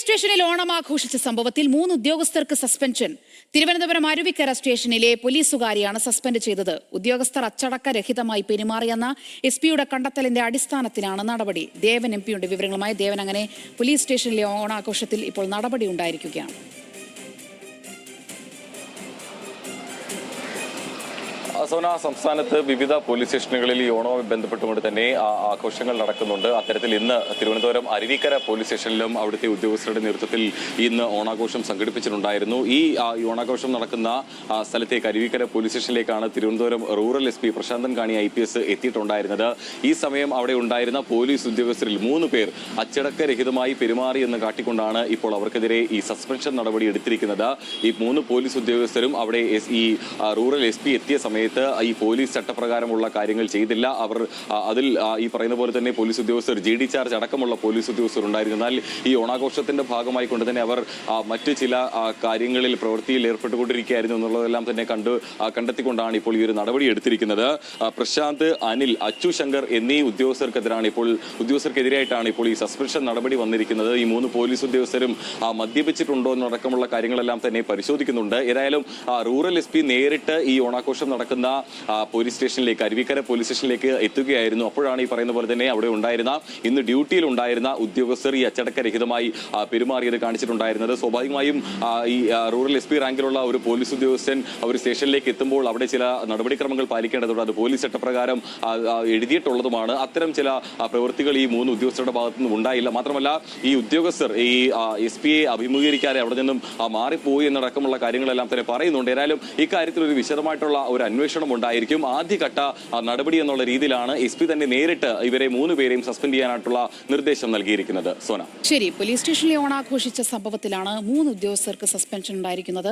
സ്റ്റേഷനിൽ ഓണം ആഘോഷിച്ച സംഭവത്തിൽ 3 ഉദ്യോഗസ്ഥർക്ക് സസ്പെൻഷൻ. തിരുവനന്തപുരം അരുവിക്കര സ്റ്റേഷനിലെ പോലീസുകാരിയാണ് സസ്പെൻഡ് ചെയ്തത്. ഉദ്യോഗസ്ഥർ അച്ചടക്കരഹിതമായി പെരുമാറിയെന്ന എസ്പിയുടെ കണ്ടെത്തലിന്റെ അടിസ്ഥാനത്തിലാണ് നടപടി. ദേവൻ എംപിയുടെ വിവരങ്ങളുമായി. ദേവൻ, അങ്ങനെ പോലീസ് സ്റ്റേഷനിലെ ഓണാഘോഷത്തിൽ ഇപ്പോൾ നടപടി ഉണ്ടായിരിക്കുകയാണ്. സോന, സംസ്ഥാനത്ത് വിവിധ പോലീസ് സ്റ്റേഷനുകളിൽ ഈ ഓണവുമായി ബന്ധപ്പെട്ടുകൊണ്ട് തന്നെ ആഘോഷങ്ങൾ നടക്കുന്നുണ്ട്. അത്തരത്തിൽ ഇന്ന് തിരുവനന്തപുരം അരുവിക്കര പോലീസ് സ്റ്റേഷനിലും അവിടുത്തെ ഉദ്യോഗസ്ഥരുടെ നേതൃത്വത്തിൽ ഇന്ന് ഓണാഘോഷം സംഘടിപ്പിച്ചിട്ടുണ്ടായിരുന്നു. ഈ ഓണാഘോഷം നടക്കുന്ന സ്ഥലത്തേക്ക്, അരുവിക്കര പോലീസ് സ്റ്റേഷനിലേക്കാണ് Thiruvananthapuram rural SP Prasanthan Kani IPS എത്തിയിട്ടുണ്ടായിരുന്നത്. ഈ സമയം അവിടെ ഉണ്ടായിരുന്ന പോലീസ് ഉദ്യോഗസ്ഥരിൽ 3 പേർ അച്ചടക്കരഹിതമായി പെരുമാറി എന്ന് കാട്ടിക്കൊണ്ടാണ് ഇപ്പോൾ അവർക്കെതിരെ ഈ സസ്പെൻഷൻ നടപടി എടുത്തിരിക്കുന്നത്. ഈ 3 പോലീസ് ഉദ്യോഗസ്ഥരും അവിടെ ഈ റൂറൽ SP എത്തിയ സമയത്ത് ഈ പോലീസ് ചട്ടപ്രകാരമുള്ള കാര്യങ്ങൾ ചെയ്തില്ല. അവർ അതിൽ ഈ പറയുന്ന പോലെ തന്നെ പോലീസ് ഉദ്യോഗസ്ഥർ GD ചാർജ് അടക്കമുള്ള പോലീസ് ഉദ്യോഗസ്ഥർ ഉണ്ടായിരുന്നു. എന്നാൽ ഈ ഓണാഘോഷത്തിന്റെ ഭാഗമായി കൊണ്ട് തന്നെ അവർ മറ്റു ചില കാര്യങ്ങളിൽ പ്രവൃത്തിയിൽ ഏർപ്പെട്ടുകൊണ്ടിരിക്കുകയായിരുന്നു എന്നുള്ളതെല്ലാം തന്നെ കണ്ടെത്തിക്കൊണ്ടാണ് ഇപ്പോൾ ഈ ഒരു നടപടി എടുത്തിരിക്കുന്നത്. പ്രശാന്ത്, അനിൽ, അച്ചു ശങ്കർ എന്നീ ഉദ്യോഗസ്ഥർക്കെതിരായിട്ടാണ് ഇപ്പോൾ ഈ സസ്പെൻഷൻ നടപടി വന്നിരിക്കുന്നത്. ഈ 3 പോലീസ് ഉദ്യോഗസ്ഥരും മദ്യപിച്ചിട്ടുണ്ടോ എന്നടക്കമുള്ള കാര്യങ്ങളെല്ലാം തന്നെ പരിശോധിക്കുന്നുണ്ട്. ഏതായാലും റൂറൽ SP നേരിട്ട് ഈ ഓണാഘോഷം നടക്കുന്ന പോലീസ് സ്റ്റേഷനിലേക്ക്, അരുവിക്കര പോലീസ് സ്റ്റേഷനിലേക്ക് എത്തുകയായിരുന്നു. അപ്പോഴാണ് ഈ പറയുന്ന പോലെ തന്നെ അവിടെ ഉണ്ടായിരുന്ന, ഇന്ന് ഡ്യൂട്ടിയിൽ ഉണ്ടായിരുന്ന ഉദ്യോഗസ്ഥർ ഈ അച്ചടക്കരഹിതമായി പെരുമാറിയത് കാണിച്ചിട്ടുണ്ടായിരുന്നത്. സ്വാഭാവികമായും ഈ റൂറൽ SP റാങ്കിലുള്ള ഒരു പോലീസ് ഉദ്യോഗസ്ഥൻ ഒരു സ്റ്റേഷനിലേക്ക് എത്തുമ്പോൾ അവിടെ ചില നടപടിക്രമങ്ങൾ പാലിക്കേണ്ടതുണ്ട്. അത് പോലീസ് ചട്ടപ്രകാരം എഴുതിയിട്ടുള്ളതുമാണ്. അത്തരം ചില പ്രവൃത്തികൾ ഈ 3 ഉദ്യോഗസ്ഥരുടെ ഭാഗത്തു നിന്നും ഉണ്ടായില്ല. മാത്രമല്ല, ഈ ഉദ്യോഗസ്ഥർ ഈ SP-യെ അഭിമുഖീകരിക്കാതെ അവിടെ നിന്നും മാറിപ്പോയി എന്നടക്കമുള്ള കാര്യങ്ങളെല്ലാം തന്നെ പറയുന്നുണ്ട്. ഏതായാലും ഇക്കാര്യത്തിൽ ഒരു വിശദമായിട്ടുള്ള ഒരു അന്വേഷണം ഉണ്ടായിരിക്കും. ആദ്യഘട്ട നടപടി എന്നുള്ള രീതിയിലാണ് SP തന്നെ നേരിട്ട് ഇവരെ 3 പേരെയും സസ്പെൻഡ് ചെയ്യാനായിട്ടുള്ള നിർദ്ദേശം നൽകിയിരിക്കുന്നത്. സോന, ശരി. പോലീസ് സ്റ്റേഷനിലെ ഓണാഘോഷിച്ച സംഭവത്തിലാണ് 3 ഉദ്യോഗസ്ഥർക്ക് സസ്പെൻഷൻ ഉണ്ടായിരിക്കുന്നത്.